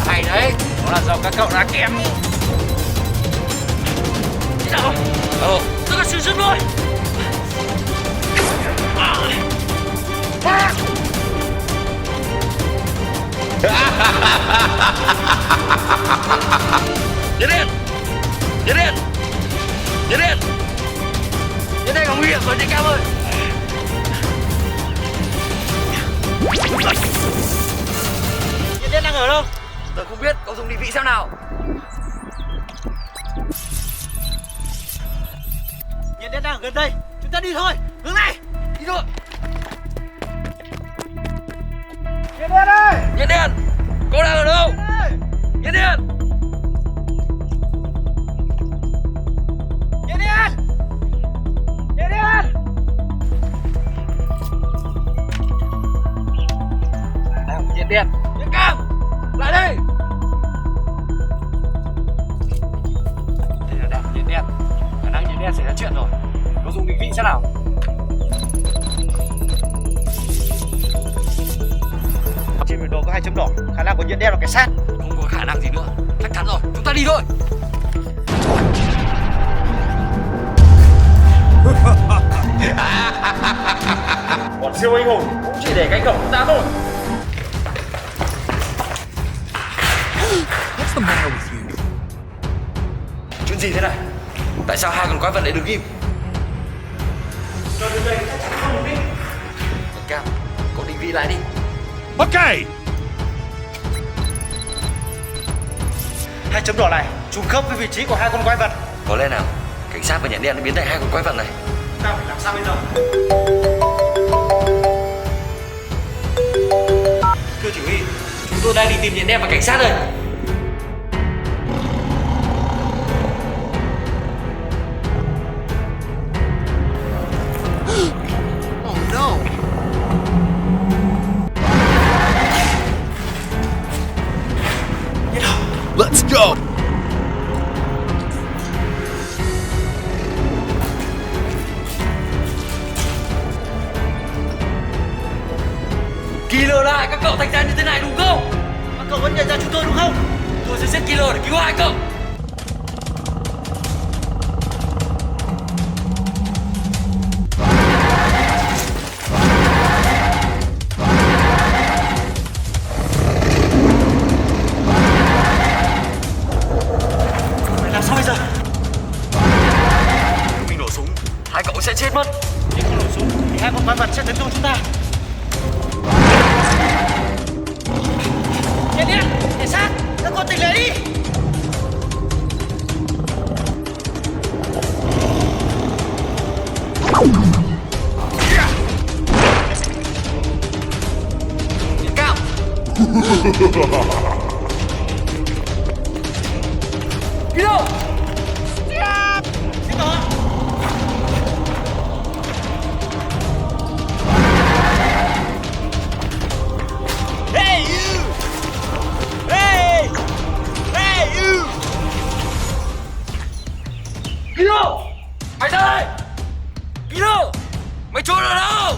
Hay đấy, đó là do các cậu đá kém. Thế nào? Tôi có sự giúp rồi. Tiến lên, tiến lên, tiến lên. Đến đây có nguy hiểm rồi chị Cam ơi. Tiến lên đang ở đâu? Tôi không biết, cậu dùng định vị xem nào. Nhiên đen đang ở gần đây, chúng ta đi thôi, hướng này, đi thôi. Nhiên đen ơi! Nhiên đen, cô đang ở đâu? Nhiên đen! Nhiên đen! Nhiên đen! Nhiên đen, Nhiên Cam, lại đây! Đây là đạn Nhiên đen, khả năng Nhiên đen xảy ra chuyện rồi. Có dùng định vị xem nào. Trên biểu đồ có 2 chấm đỏ, khả năng của Nhiên đen là cảnh sát. Không có khả năng gì nữa, chắc chắn rồi, chúng ta đi thôi. Bọn siêu anh hùng cũng chỉ để cánh cổng chúng ta thôi. What's the matter with you? Chuyện gì thế này? Tại sao hai con quái vật lại đứng im? Cho đến đây chắc chắn không được đi. Cam, cậu định vị lại đi. Ok. 2 chấm đỏ này trùng khớp với vị trí của 2 con quái vật. Có lẽ nào cảnh sát và nhện đen đã biến thành hai con quái vật này? Ta phải làm sao bây giờ? Thưa chỉ huy, chúng tôi đang đi tìm nhện đen và cảnh sát đây. Oh no! Let's go! Killer lại, các cậu thành ra như thế này đúng không? Các cậu vẫn nhận ra chúng tôi đúng không? Tôi sẽ giết Killer để cứu hai cậu. Phải làm sao bây giờ? Nếu mình nổ súng, hai cậu sẽ chết mất. Khi không nổ súng thì 2 con quái vật sẽ tấn công chúng ta. Nhện đen, cảnh sát, các con tỉnh lại đi. Nhện Cam. Đi đâu? Xin đó. Hey you! Hey! Hey you! Kilo! Mày ra đây! Kilo! Mày trốn ở đâu?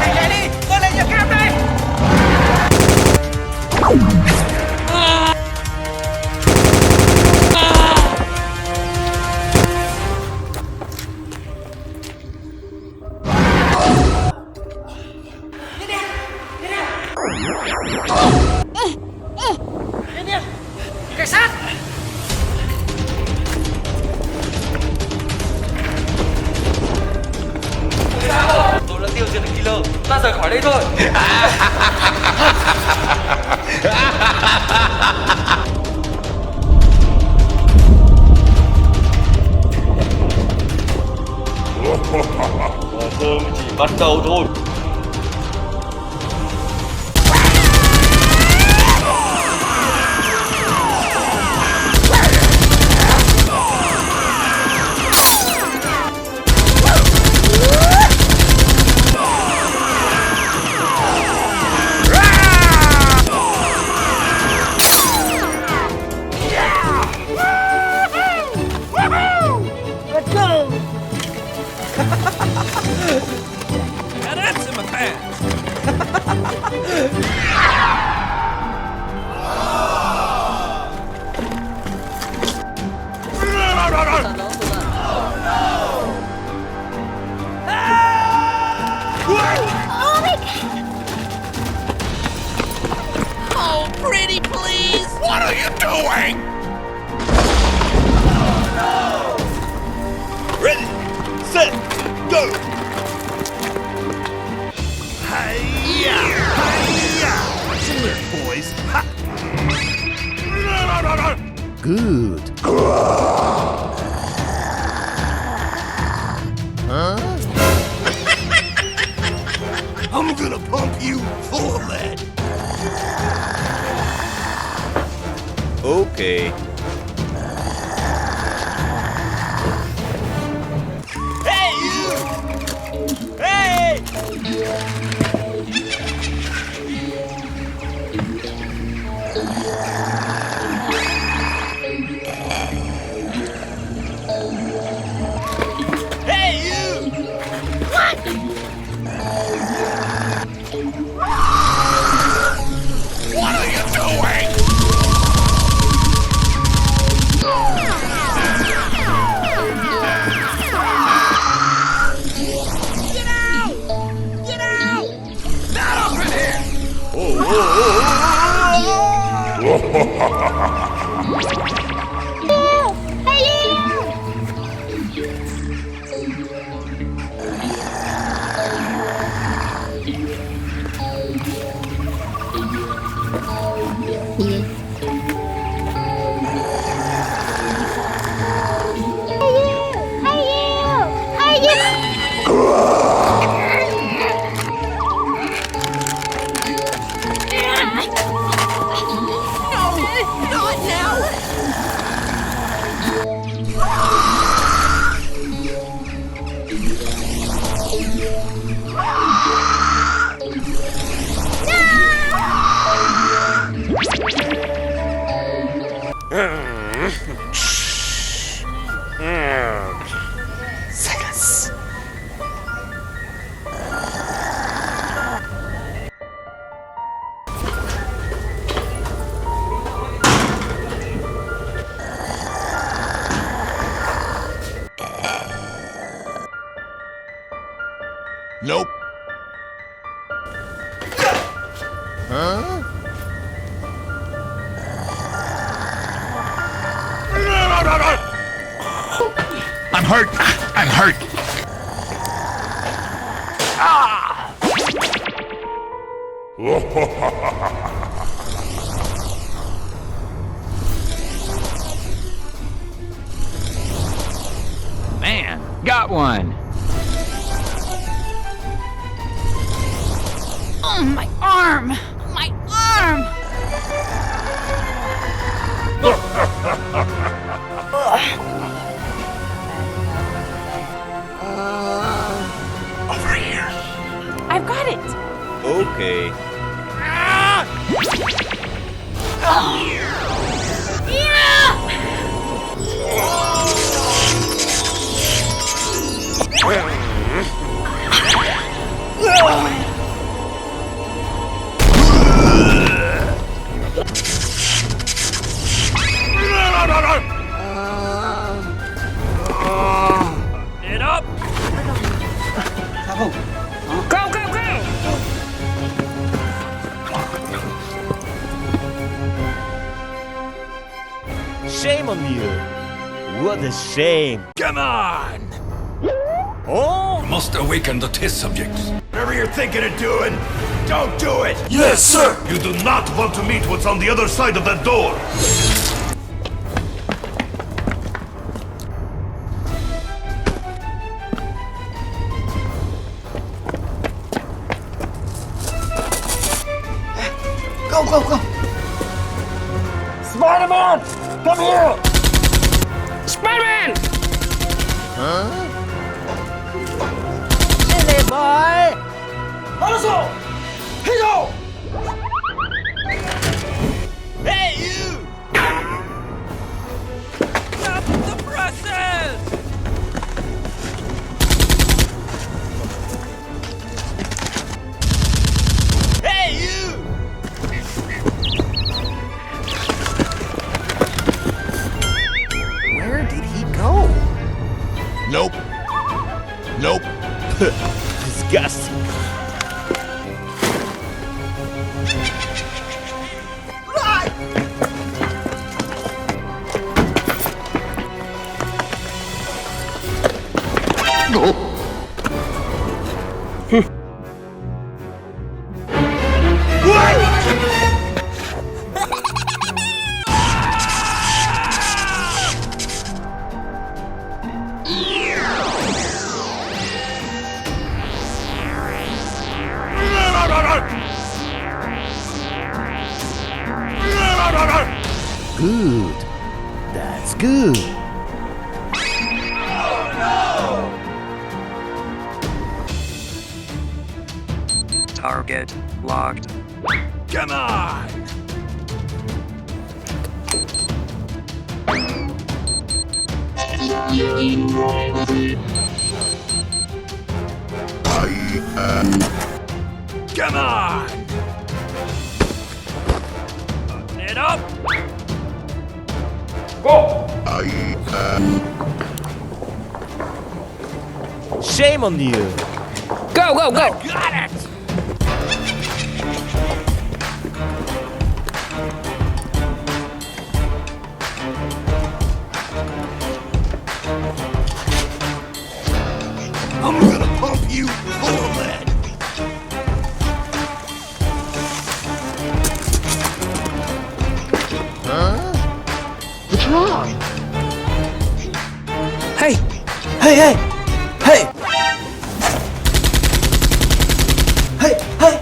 Tỉnh lại đi, tôi là Nhật Cam đây. cảnh sát. Tôi đã tiêu diệt được killer. Ta rời khỏi đây thôi. Trò chơi mới chỉ bắt đầu thôi. Now that's in my past. Oh, pretty please! What are you doing? Ready, set, go. Hiya! Hiya! Some Nerf, boys. Ha. Good. Huh? I'm gonna pump you full of lead. Okay. Hey, you! Hey! Hey, you! What? What are you doing? Not now! Silence. Nope. Huh? I'm hurt. I'm hurt. Man, got one. Oh, my arm! My arm! Over here. I've got it! Okay. Shame on you. What a shame. Come on! Oh! Must awaken the test subjects. Whatever you're thinking of doing, don't do it! Yes, sir! You do not want to meet what's on the other side of that door! Go, go, go! Spider-Man! Come here! Spider-Man! Silly boy! Alonso! Hito! Hey, you! Stop the process! Hey, you! Where did he go? Nope. Nope. Disgusting. Good. That's good. Target locked. Come on! Come on! It up! Go! Shame on you. Go, go, go! Got it! I'm gonna pump you full of lead! What's wrong? Hey! Hey, hey! Hey! Hey, hey!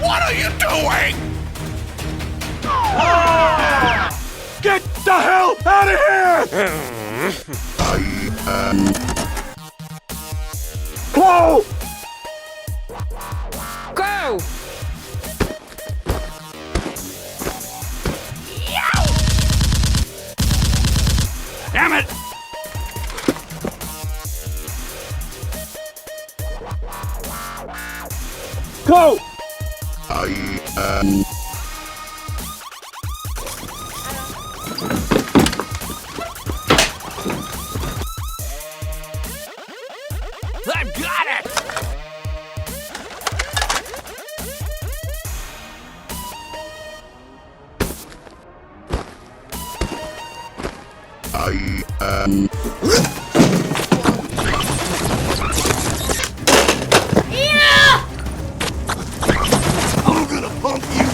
What are you doing? Get the hell out of here! Whoa! Go! Damn it! Go! I've got it! I'm gonna pump you!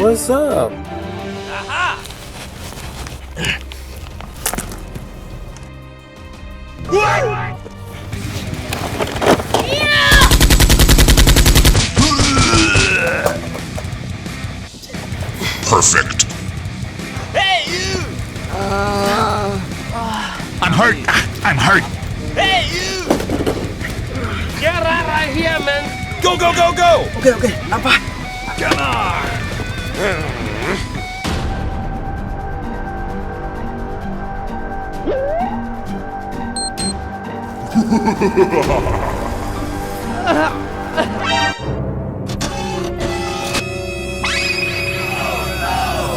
What's up? Aha! Perfect. Hey, you! I'm hurt. I'm hurt. Hey, you! Get out of here, man! Go, go, go, go! Okay, okay, nampak. Come on!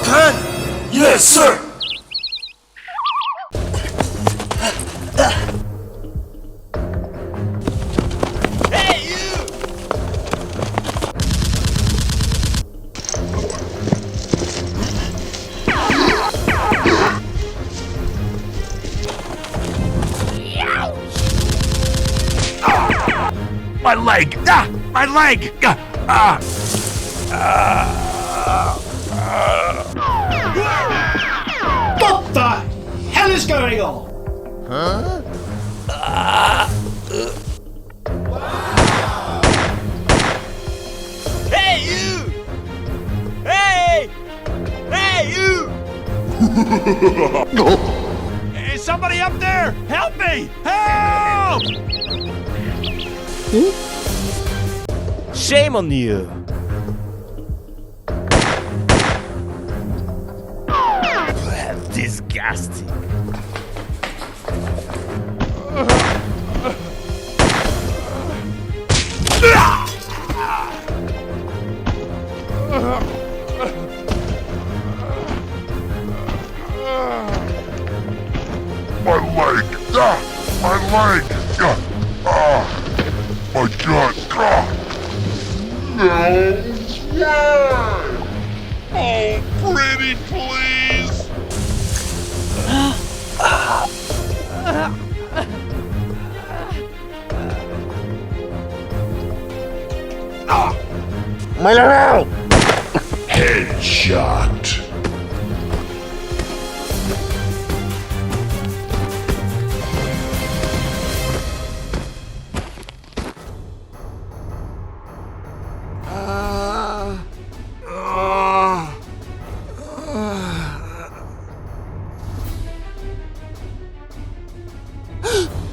Kien! Yes, sir. My leg! Ah! My leg! Ah! What the hell is going on? Hey, you! Hey! Hey, you! Is somebody up there? Help me! Help! Shame on you! Disgusting. My leg! Ah! My leg! Ah! My gut! Ah! No way! Oh, pretty please! Headshot!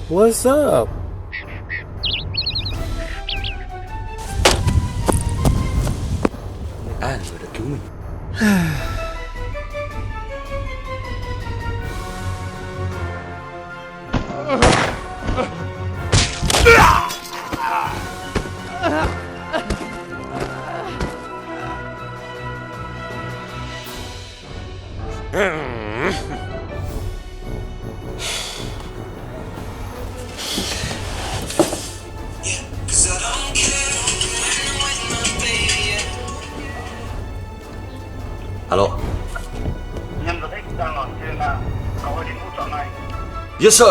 What's up? An rồi đã cứu mình. Alo. Nhân vật X đang ở trên là cậu hãy đến hỗ trợ này. Yes, sir.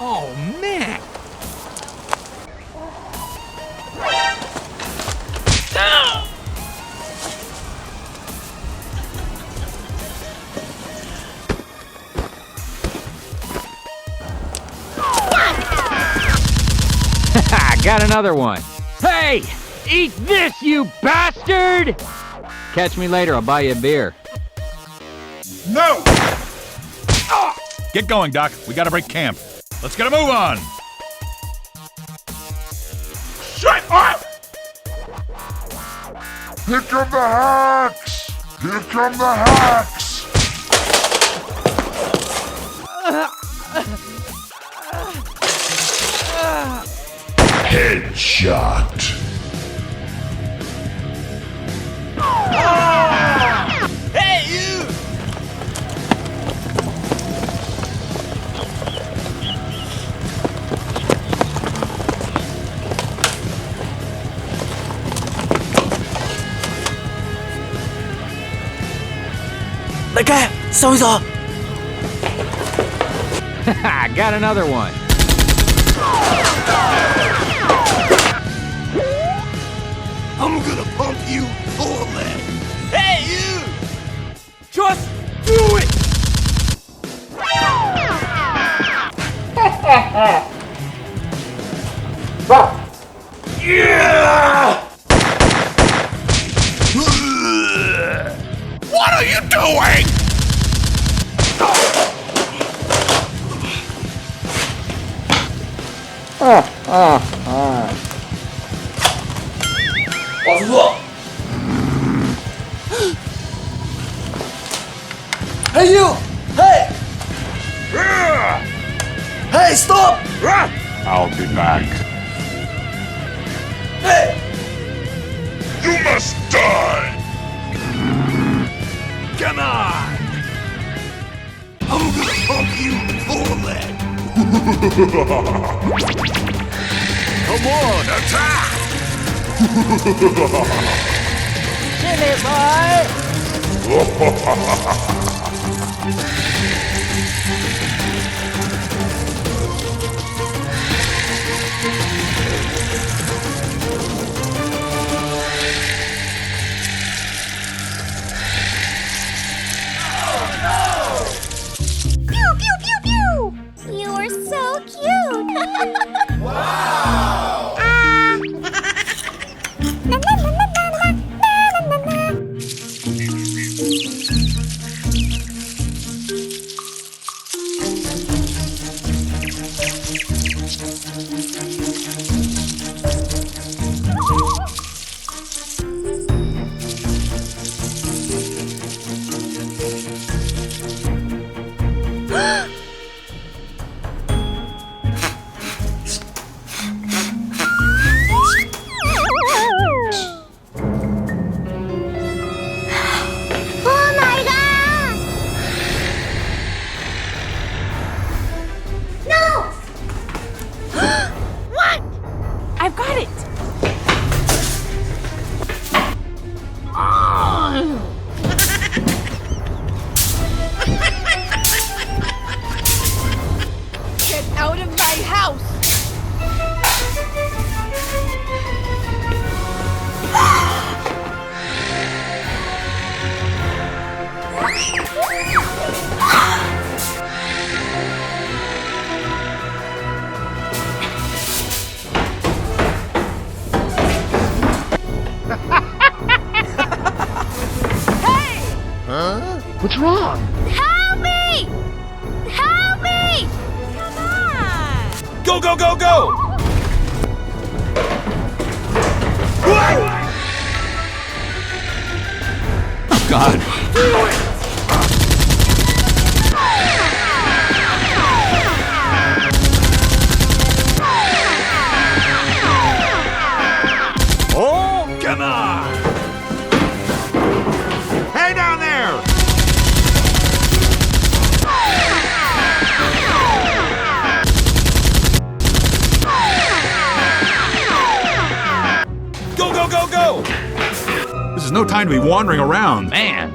Oh, man! Got another one. Hey! Eat this, you bastard! Catch me later, I'll buy you a beer. No! Get going, Doc. We gotta break camp. Let's get a move on! Shut up! Here come the hacks! Here come the hacks! Headshot! Hey, you! Đại ca, sao bây giờ? Got another one. I'm gonna pump you full of lead. Hey, you! Just do it! Yeah! What are you doing? Hey, you! Hey! Hey, stop! I'll be back. Hey! You must die! Come on! I'm gonna pump you full of lead. Come on, attack! Pew, pew, pew, pew! You are so cute! Wow! Oh my god! No! What? I've got it! Get out of my house! What's wrong? Help me! Help me! Come on! Go, go, go, go! God. Oh, come on! Hey down there! Go, go, go, go! This is no time to be wandering around. Man.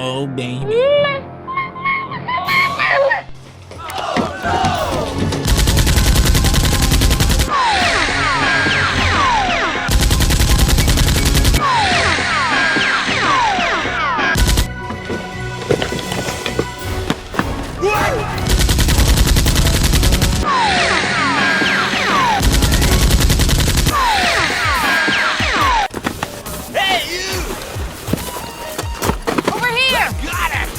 Oh, baby. Hey, you! Over here! Got it!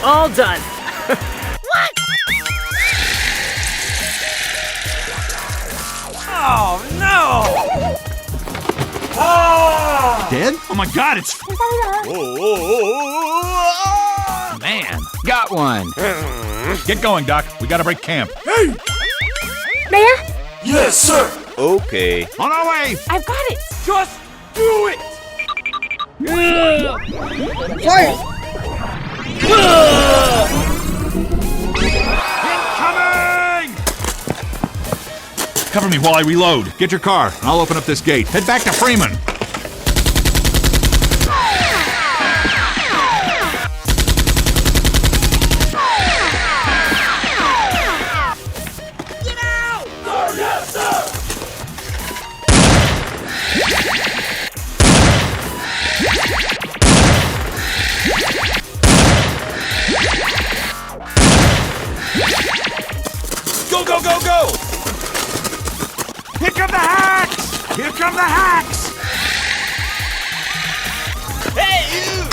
All done. What? Oh, no! Dead? Oh my God, it's... Man. Got one. Get going, Doc. We gotta break camp. Yes, sir! Okay. On our way! I've got it! Just do it! Fight! Incoming! Cover me while I reload. Get your car, and I'll open up this gate. Head back to Freeman. Go, go, go, go! Here come the hacks! Here come the hacks! Hey, you!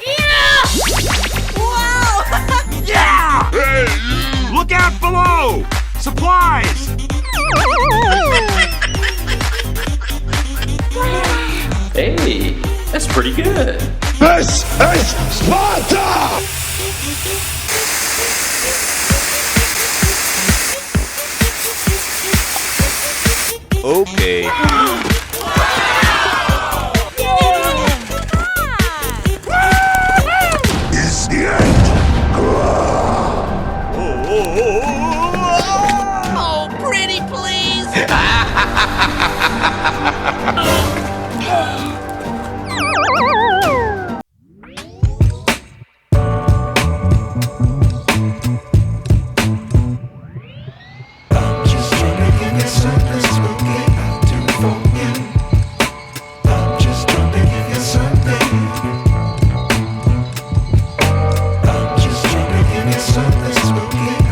Yeah! Whoa! Yeah! Look out below! Supplies! Hey, that's pretty good. This is Sparta! Okay. Is the end. Oh, pretty please!